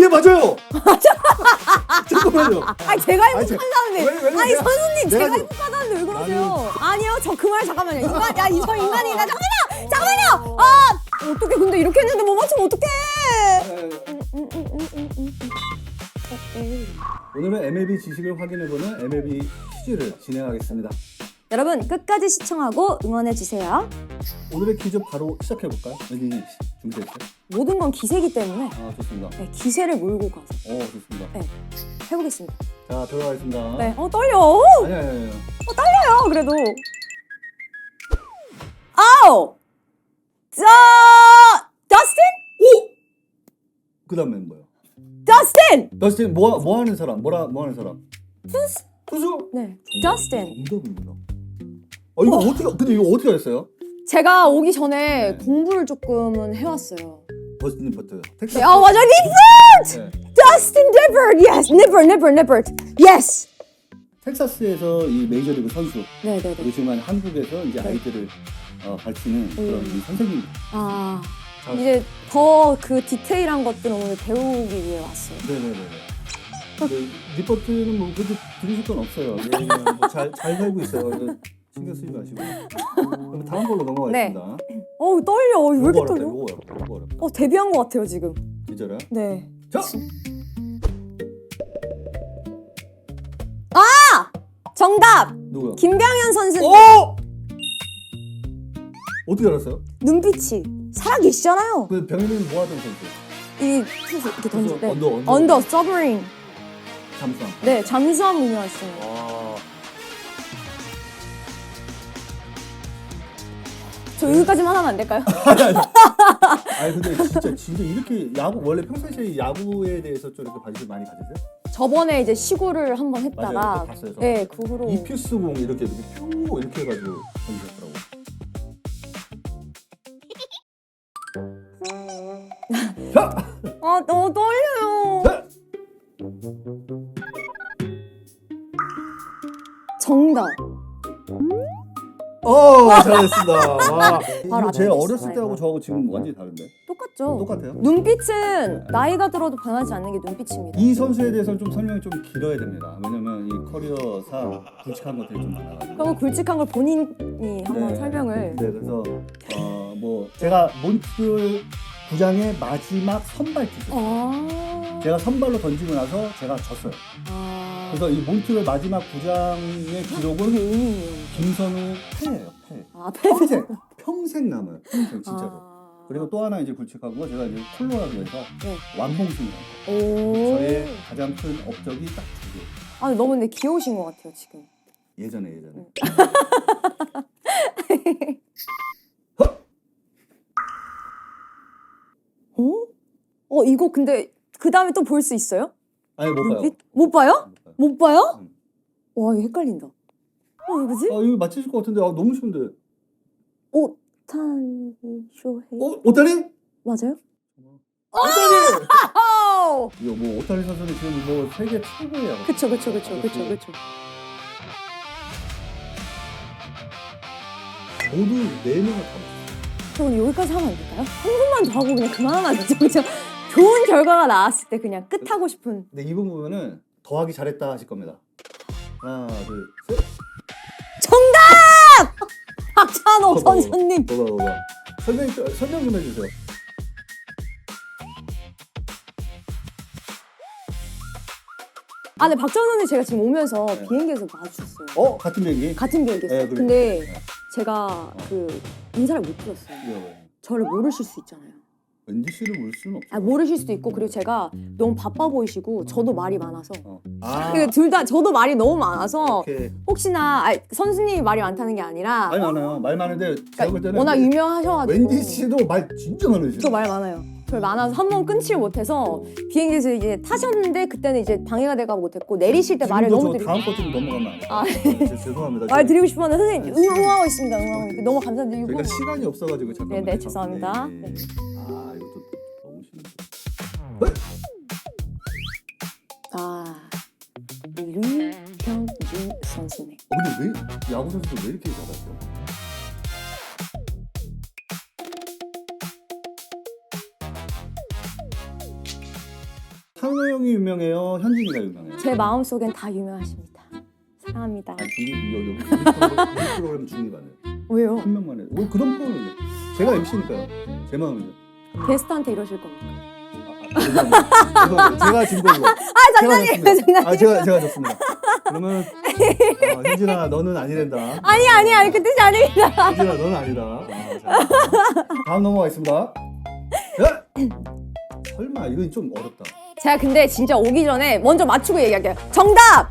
맞아요. 잠깐만요. 아니 제가 아니, 행복하다는데 왜 아니 선수님 제가 내가 행복하다는데 왜 그러세요? 아니요 저 그 말 잠깐만요. 인간 야 이거 인간이다. 잠깐만요. 어떻게 근데 이렇게 했는데 못 맞추면 어떡해? 오늘은 MLB 지식을 확인해보는 MLB 퀴즈를 진행하겠습니다. 여러분 끝까지 시청하고 응원해 주세요. 오늘의 퀴즈 바로 시작해볼까요? 왠지 준비됐어요? 모든 건 기세기 때문에 좋습니다. 네, 기세를 몰고 가서 좋습니다. 네, 해보겠습니다. 자, 들어가겠습니다. 네, 떨려. 아니. 떨려요. 그래도. 아우, 더스틴? 그 다음엔 뭐예요? 더스틴. 더스틴 뭐 하는 사람? 뭐 하는 사람? 투수. 투수? 네, 더스틴. 정답입니다. 이거 근데 이거 어떻게 하셨어요? 제가 오기 전에 공부를 조금은 해왔어요. 더스틴 버트. 텍사스. 네, 맞아, 니퍼트. 네. 더스틴 니퍼트. Yes, 니퍼트. Yes. 텍사스에서 이 메이저리그 선수. 네. 그렇지만 한국에서 이제 아이들을 가르치는 그런 이 선생님. 이제 더 그 디테일한 것들을 오늘 배우기 위해 왔어요. 네네네. 리포트는 뭐 그렇게 들으실 건 없어요. 잘 살고 있어요. 신경 쓰지 마시고. 그럼 다음 걸로 넘어가겠습니다. 네. 떨려. 왜 이렇게 떨려? 요거 어렵다. 데뷔한 것 같아요 지금. 진짜요? 네. 자! 정답! 누구요? 김병현 선수. 어떻게 알았어요? 눈빛이 살아계시잖아요. 그 병현이는 뭐 하던 선수? 이 투수 이렇게 던질 때. 언더. 서브링. 잠수함. 네, 잠수함 운영하시잖아요. 저 여기까지만 하면 안 될까요? 아니 근데 진짜 이렇게 야구 원래 평상시에 야구에 대해서 좀 이렇게 관심 많이 가지세요? 저번에 이제 시구를 한번 했다가 맞아요. 봤어요. 저. 네, 그 후로 이퓨스 공 이렇게 퓨 이렇게 해가지고 던지셨더라고. 자! 너무 떨려요. 자! 정답. 잘했습니다. 와. 이거 제 알아냈어요, 어렸을 때하고 저하고 지금 완전히 다른데? 똑같죠? 똑같아요? 눈빛은 나이가 들어도 변하지 않는 게 눈빛입니다. 이 선수에 대해서는 좀 설명이 좀 길어야 됩니다. 왜냐면 이 커리어상 굵직한 것들이 좀 많아가지고. 그럼 굵직한 걸 본인이 한번 설명을. 네, 그래서 뭐 제가 몬트리올 구장의 마지막 선발 투수. 제가 선발로 던지고 나서 제가 졌어요. 그래서 이 몬트리올 마지막 구장의 기록은 김선우 패예요. 패. 평생 남아요. 평생 진짜로. 그리고 또 하나 이제 굵직한 거 제가 이제 콜로라도에서 완봉승을 했어요. 저의 가장 큰 업적이 딱 두 개. 너무 근데 귀여우신 것 같아요 지금. 예전에. 이거 근데 그 다음에 또 볼 수 있어요? 아니 못 봐요. 못 봐요? 못 봐요? 응. 와 이거 헷갈린다. 뭐지? 이거 맞히실 것 같은데 너무 쉬운데. 오타니 쇼헤이. 오타니? 맞아요? 오타니! 아우! 이거 뭐 오타니 선수는 지금 뭐 세계 최고예요. 그쵸. 모두 4명을 다 봤어요. 저 오늘 여기까지 하면 안 될까요? 한 분만 더 하고 그냥 그만하면 안 되죠? 그죠? 좋은 결과가 나왔을 때 그냥 끝하고 싶은. 근데 이분 보면은 더하기 잘했다 하실 겁니다. 하나, 둘, 셋. 정답! 박찬호 선수님. 봐봐. 설명 좀 해주세요. 근데 박찬호 선수님 제가 지금 오면서 비행기에서 마주쳤어요. 같은 비행기? 같은 비행기에서. 네, 그래. 근데 제가 인사를 못 드렸어요. 네. 저를 모르실 수 있잖아요. 웬디 씨를 모를 수는 없어요. 모르실 수도 있고 그리고 제가 너무 바빠 보이시고 저도 말이 많아서 둘 다 저도 말이 너무 많아서 오케이. 혹시나 선수님이 말이 많다는 게 아니라 말이 많아요. 말 많은데 제가 볼 때는 워낙 유명하셔가지고 웬디 씨도 말 진짜 많으시죠? 저 말 많아요. 저 많아서 한 번 끊지를 못해서 비행기에서 이제 타셨는데 그때는 이제 방해가 돼가지고 못했고 내리실 때 말을 너무 드리고 다음 거 좀 넘어가면 안 돼요? 죄송합니다. 말 드리고 싶었는데 선생님 응원하고 있습니다. 응원하고 너무 감사드리고 저희가 시간이 없어가지고 잠깐만. 네, 죄송합니다. 네. 이것도 너무 쉽네. 류현진 선수네. 근데 왜 야구 선수들 왜 이렇게 잘하죠? 한우 형이 유명해요? 현진이가 유명해요? 제 마음속엔 다 유명하십니다. 사랑합니다. 아니 우리 프로그램 중립 안 해요. 왜요? 한 명만 해요. 뭐 그런 프로그램이에요. 제가 MC니까요. 제 마음이죠. 게스트한테 이러실 겁니까? 죄송합니다. 제가 진 거고. 장난이에요, 장난이에요. 제가 졌습니다. 그러면 현진아 너는 아니란다. 아니 그 뜻이 아닙니다. 현진아 너는 아니다. 자, 다음 넘어가겠습니다. 야! 설마 이건 좀 어렵다. 제가 근데 진짜 오기 전에 먼저 맞추고 얘기할게요. 정답!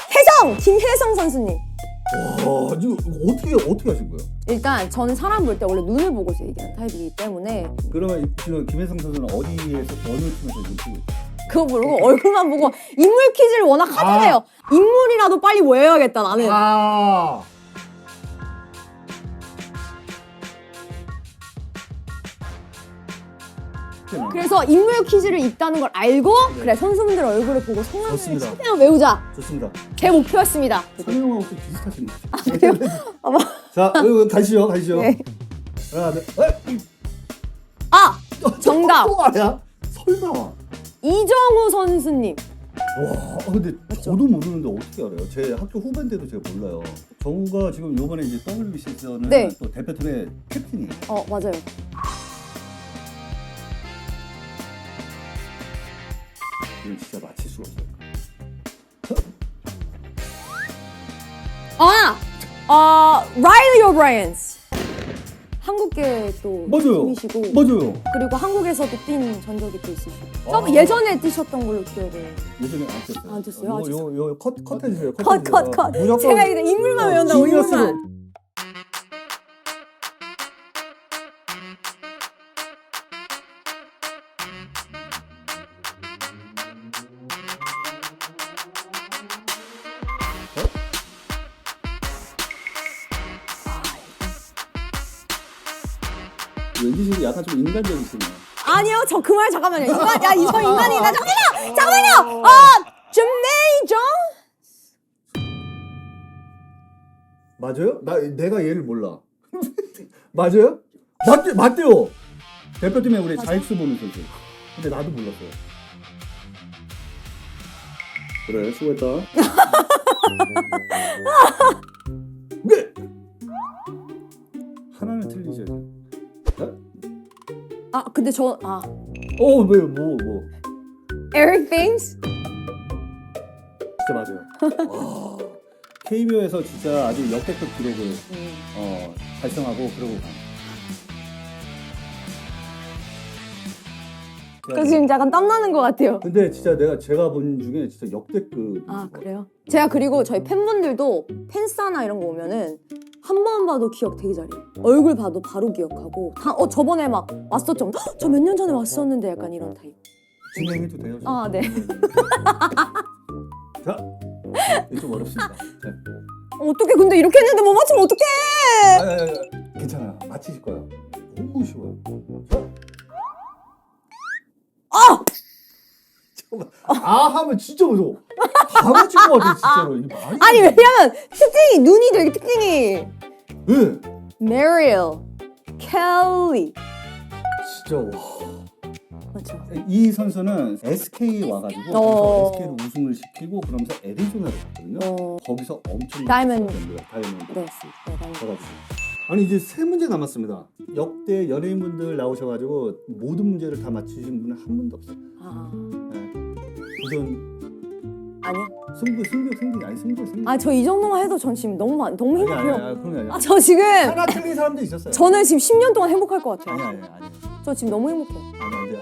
혜성! 김혜성 선수님. 와, 이거 어떻게 하신 거예요? 일단 저는 사람 볼 때 원래 눈을 보고서 얘기하는 타입이기 때문에 그러면 지금 김혜성 선수는 어디에서 어느 팀에서 지금 뛰고 있어요? 그거 모르고 얼굴만 보고 인물 퀴즈를 워낙 하잖아요. 인물이라도 빨리 외워야겠다 나는. 아. 그래서 인물 퀴즈를 있다는 걸 알고 그래 선수분들 얼굴을 보고 성함을 좋습니다. 최대한 외우자. 좋습니다. 제 목표였습니다. 설명하고 좀 비슷하신 것 아, 같아요. 그래요? 아마 자, 가시죠. 네. 하나, 둘, 아! 정답! 또 아야? 설마. 이정우 선수님. 와, 근데 저도 모르는데 어떻게 알아요? 제 학교 후배인데도 제가 몰라요. 정우가 지금 요번에 이제 WBC에서는 네. 또 대표팀의 캡틴이에요. 맞아요. 이건 진짜 맞힐 수가 없어요. 라일리 오브라이언스. 한국계 또 맞아요. 팀이시고 맞아요. 그리고 한국에서도 뛴 전적이 또 있으시고 아. 예전에 뛰셨던 걸로 기억을. 예전에 안 뛰었어요. 안 뛰었어요? 아, 진짜? 요 컷 해주세요. 컷. 무조건 제가 이제 인물만 외운다고 지니어스로. 인물만. 왠지 지금 약간 좀 인간적이시네요. 아니요, 저 그 말 잠깐만요. 저 인간이다. 잠깐만요. 주메이 존. 맞아요? 내가 얘를 몰라. 맞아요? 맞대요. 대표팀에 우리 자익수 보는 선수. 근데 나도 몰랐어요. 그래, 수고했다. 네. 하나는 틀리죠. 근데 왜요? 뭐? 에릭 빙스. 진짜 맞아요. 와, KBO에서 진짜 아주 역대급 기록을 달성하고 그러고 간. 저 지금 약간 땀나는 것 같아요. 근데 진짜 제가 본 중에 진짜 역대급. 그래요? 제가 그리고 저희 팬분들도 팬싸나 이런 거 오면은 한 번 봐도 기억 되게 잘해요. 얼굴 봐도 바로 기억하고 저번에 막 왔었죠. 저 몇 년 전에 왔었는데 약간 이런 타입. 진행해도 돼요? 네. 자, 이게 좀 어렵습니다. 자. 어떻게 근데 이렇게 했는데 못 맞추면 어떡해? 아니, 괜찮아요. 맞히실 거예요. 너무 쉬워요. 자. 잠깐만. 하면 진짜 무서워. 다 맞힐 것 같아 진짜로. 이게 말이 아니 왜냐면 눈이 되게 특징이. 왜? 메리엘 켈리. 진짜 와. 맞죠? 이 선수는 SK 와가지고 그래서 SK로 우승을 시키고 그러면서 애리조나를 갔거든요. 거기서 엄청 다이몬드. 다이몬드. 네. 가가지고. 아니 이제 3문제 남았습니다. 역대 연예인분들 나오셔가지고 모든 문제를 다 맞추신 분은 한 분도 없어요. 네. 도전 아니요. 승부. 저 이 정도만 해도 전 지금 너무 행복해요. 그런 게 아니야. 저 지금 하나 틀린 사람도 있었어요. 저는 지금 10년 동안 행복할 것 같아요. 아니. 저 지금 너무 행복해요.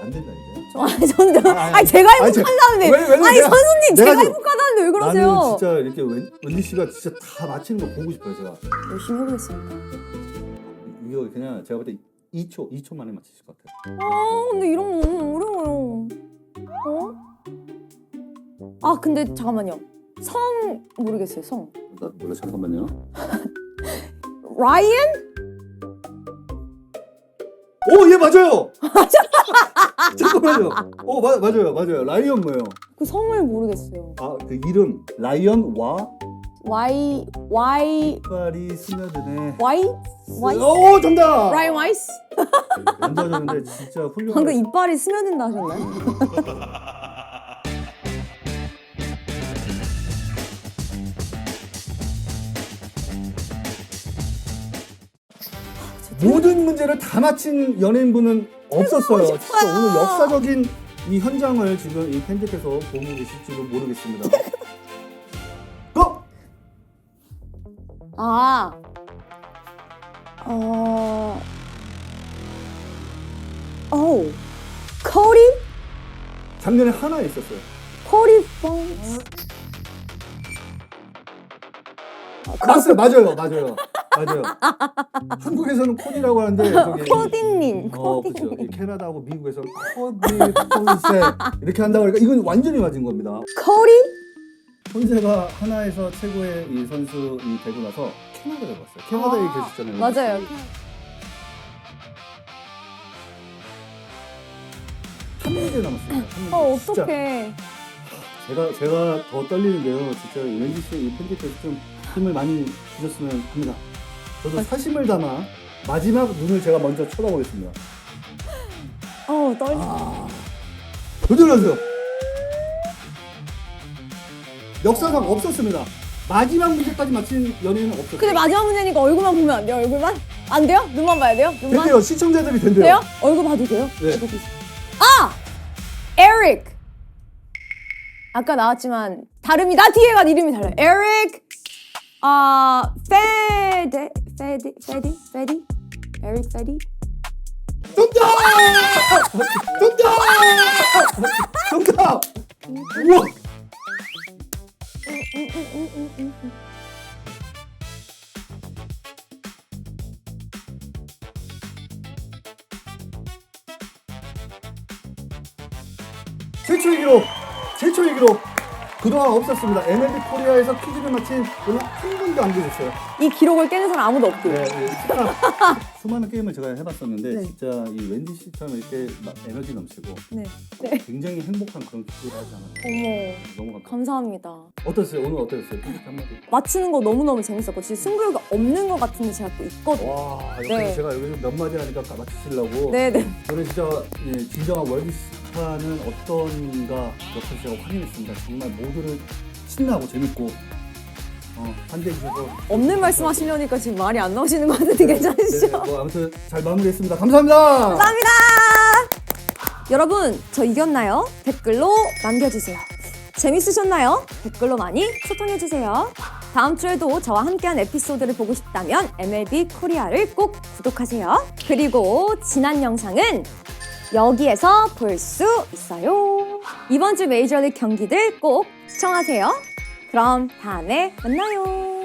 안 된다 이제. 제가 행복하다는데. 왜 선수님 제가 지금- 행복하다는데 왜 그러세요? 나는 진짜 이렇게 웬디 씨가 진짜 다 맞히는 거 보고 싶어요 제가. 열심히 해보겠습니다. 이거 그냥 제가 볼 때 2초 만에 맞히실 것 같아요. 근데 이런 거 너무 어려워요. 근데 잠깐만요. 성 모르겠어요. 성. 나 몰라 잠깐만요. 라이언? 오, 얘 맞아요. 잠깐만요. 맞아요. 라이언 뭐예요? 그 성을 모르겠어요. 그 이름 라이언 와 Y 이빨이 스며드네. Y 오 정답. 라인 와이스. 완전했는데 진짜 훌륭한. 방금 이빨이 스며든다 하셨나요? 모든 문제를 다 맞힌 연예인분은 없었어요. 진짜 오늘 역사적인 이 현장을 지금 이 팬들께서 보고 계실지도 모르겠습니다. 고! 코리? 작년에 하나에 있었어요. 코리 펑스. 맞아요. 한국에서는 코디라고 하는데 저기 코디님. 그렇죠. 이 캐나다하고 미국에서는 코디 폰세 이렇게 한다고 하니까 이건 완전히 맞은 겁니다. 코리? 폰세가 하나에서 최고의 이 선수이 되고 나서 캐나다를 갔어요. 캐나다에 계셨잖아요. 맞아요. 3문제 남았어요. 진짜. 어떡해. 제가 더 떨리는데요. 진짜 왠지 이 팬들께서 좀 힘을 많이 주셨으면 합니다. 저도 사심을 담아 마지막 눈을 제가 먼저 쳐다보겠습니다. 떨려. 도전하세요. 역사상 없었습니다. 마지막 문제까지 맞힌 연예인은 없었어요. 근데 마지막 문제니까 얼굴만 보면 안 돼요? 얼굴만? 안 돼요? 눈만 봐야 돼요? 눈만? 된대요. 시청자들이 된대요. 돼요? 얼굴 봐도 돼요? 네. 에릭! 아까 나왔지만 다릅니다. 뒤에 가 이름이 달라요. 에릭 페디? 에릭 페디? 정답! 우와! 최초의 기록. 그동안 없었습니다. MLB 코리아에서 퀴즈를 맞힌 분은 한 분도 안 계셨어요. 이 기록을 깨는 사람 아무도 없고. 네, 수많은 게임을 제가 해봤었는데 네. 진짜 이 웬디 씨처럼 이렇게 막 에너지 넘치고 네. 굉장히 행복한 그런 퀴즈를 하지 않았나요? 어머, 너무 감사합니다. 어떠세요? 오늘 어떠셨어요? 퀴즈 한마디. 맞히는 거 너무너무 재밌었고 진짜 승부욕이 없는 것 같은데 제가 또 있거든요. 와, 옆에서 네. 제가 여기서 몇 마디 하니까 맞추시려고. 네네. 저는 진짜 진정한 월드스타는 어떤가 옆에서 제가 확인했습니다. 정말 모두를 신나고 재밌고 환대해 주셔서 없는 말씀 하시려니까 지금 말이 안 나오시는 것 같은데 괜찮으시죠? 네, 뭐 아무튼 잘 마무리했습니다. 감사합니다. 감사합니다. 여러분 저 이겼나요? 댓글로 남겨주세요. 재밌으셨나요? 댓글로 많이 소통해주세요. 다음 주에도 저와 함께한 에피소드를 보고 싶다면 MLB 코리아를 꼭 구독하세요. 그리고 지난 영상은 여기에서 볼 수 있어요. 이번 주 메이저리그 경기들 꼭 시청하세요. 그럼 다음에 만나요.